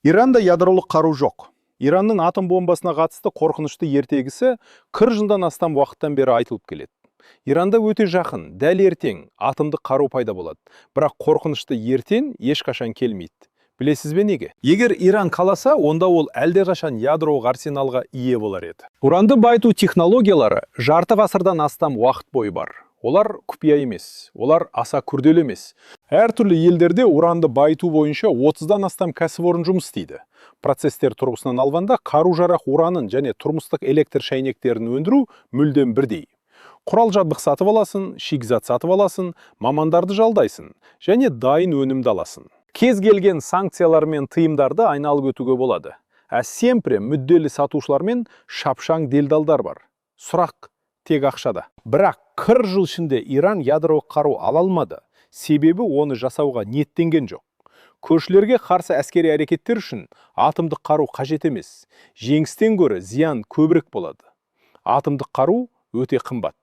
Иранда ядролық қару жоқ. Иранның атом бомбасына қатысты қорқынышты ертегісі 40 жылдан астам уақыттан бері айтылып келеді. Иранда өте жақын, дәл ертең атомдық қару пайда болады. Бірақ қорқынышты ертең ешқашан келмейді. Білесіз бе неге? Егер Иран қаласа, онда ол әлдеқашан ядролық арсеналға ие болар еді. Уранды байыту технологиялары жарты ғасырдан астам уақыт бойы бар. Олар құпия емес, олар аса күрделі емес. Әртүрлі елдерде уранды байыту бойынша 30-дан астам кәсіпорын жұмыс істейді. Процестер тұрғысынан алғанда қару-жарақ уранын және тұрмыстық электр шайнектерін өндіру мүлдем бірдей. Құрал-жабдық сатып аласың, шикізат сатып аласың, мамандарды жалдайсың және дайын өнімді аласың. Кез келген санкциялар мен тыйымдарды айналып өтуге болады. Семпре мүдделі сатушылар мен шапшаң делдалдар бар. Сұрақ тек ақшада. Бірақ 40 жыл ішінде Иран ядролық қару ала алмады. Себебі оны жасауға ниеттенген жоқ. Көршілерге қарсы әскери әрекеттер үшін атомдық қару қажет емес. Жеңістен гөрі зиян көбірек болады. Атомдық қару өте қымбат.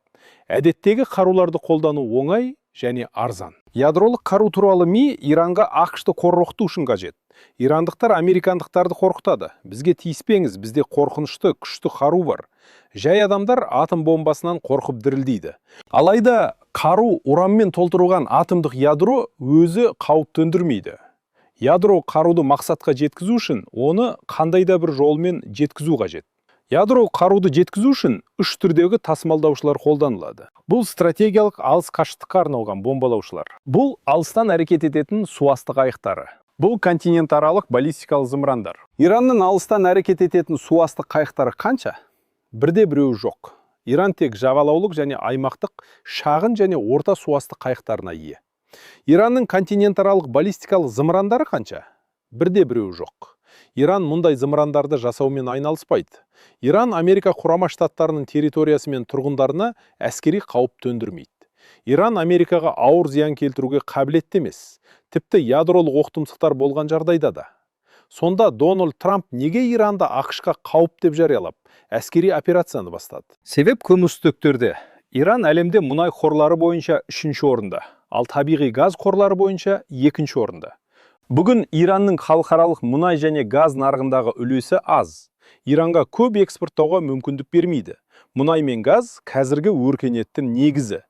Әдеттегі қаруларды қолдану оңай және арзан. Ядролық қару туралы ми Иранға ақшты қорқыту үшін қажет. Ирандықтар американдықтарды қорқытады. Бізге тиіспеңіз, бізде қорқынышты, күшті қару бар. Жай адамдар атом бомбасынан қорқып дірілдейді. Алайда қару уранмен толтырылған атомдық ядро өзі қауіп төндірмейді. Ядро қаруды мақсатқа жеткізу үшін оны қандай да бір жолмен жеткізу қажет. Ядро қаруды жеткізу үшін үш түрдегі тасымалдаушылар қолданылады. Бұл стратегиялық алыс қашықтыққа арналған бомбалаушылар. Бұл алыстан әрекет ететін суасты қайықтары. Бұл континентаралық баллистикалық зымырандар. Иранның алыстан әрекет ететін суасты қайықтары қанша? Бірде біреуі жоқ. Иран тек жағалаулық және аймақтық шағын және орта суасты қайықтарына ие. Иранның континентаралық баллистикалық зымырандары қанша? Бірде біреуі жоқ. Иран мұндай зымырандарды жасаумен айналыспайды. Иран Америка Құрама Штаттарының территориясы мен тұрғындарына әскери қауіп төндірмейді. Иран Америкаға ауыр зиян келтіруге қабілетті емес. Тіпті ядролық оқтұмсықтар болған жағдайда да. Сонда Дональд Трамп неге Иранды ақш-қа қауіп деп жариялап, әскери операцияны бастады? Себеп көмірсутектерде. Иран әлемде мұнай қорлары бойынша 3-ші орында, ал табиғи газ қорлары бойынша 2-ші орында. Бүгін Иранның халықаралық мұнай және газ нарығындағы үлесі аз. Иранға көп экспорттауға мүмкіндік бермейді. Мұнай мен газ қазіргі өркениеттің негізі.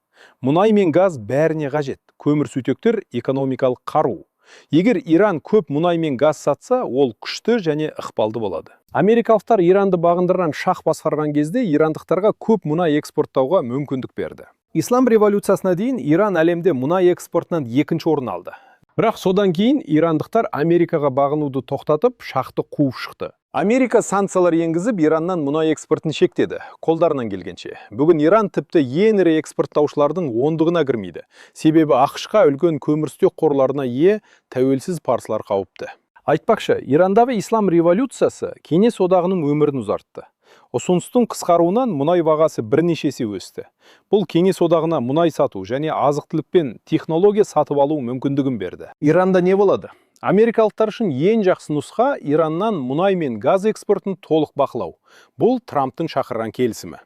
Мұнай мен газ бәріне қажет. Көмірсутектер экономикалық қару. Егер Иран көп мұнай мен газ сатса, ол күшті және ықпалды болады. Америкалықтар Иранды бағындырған шах басқарған кезде ирандықтарға көп мұнай экспорттауға мүмкіндік берді. Ислам революциясына дейін Иран әлемде мұнай экспортынан 2-ші орын алды. Бірақ содан кейін ирандықтар Америкаға бағынуды тоқтатып, шақты қуып шықты. Америка санкциялар енгізіп, Ираннан мұнай экспортын шектеді, қолдарынан келгенше. Бүгін Иран тіпті ең ірі экспорттаушылардың ондығына кірмейді. Себебі ақш-қа үлкен көмірсутек қорларына ие тәуелсіз парсылар қауіпті. Айтпақшы, Ирандағы ислам революциясы кеңес одағының өмірін ұзартты. Ұсыныстың қысқаруынан мұнай бағасы бірнеше есе өсті. Бұл кеңес одағына мұнай сату және азық-түлік пен технология сатып алу мүмкіндігін берді. Иранда не болады? Америкалықтар үшін ең жақсы нұсқа Ираннан мұнай мен газ экспортын толық бақылау. Бұл Трамптың шақырған келісімі.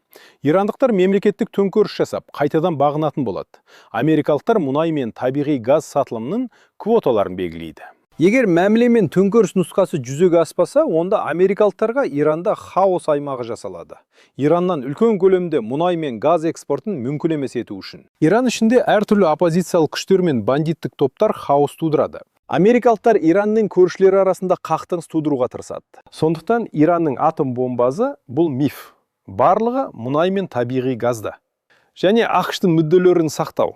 Ирандықтар мемлекеттік төңкеріс жасап, қайтадан бағынатын болады. Америкалықтар мұнай мен табиғи газ сатылымының квоталарын белгілейді. Егер мәміле мен төңкеріс нұсқасы жүзеге аспаса, онда америкалықтарға Иранда хаос аймағы жасалады. Ираннан үлкен көлемде мұнай мен газ экспортын мүмкін емес ету үшін. Иран ішінде әртүрлі оппозициялық күштер мен бандиттік топтар хаос тудырады. Америкалықтар Иранның көршілері арасында қақтығыс тудыруға тырысады. Сондықтан Иранның атом бомбасы бұл миф. Барлығы мұнай мен табиғи газда. Және ақштың мүдделерін сақтау.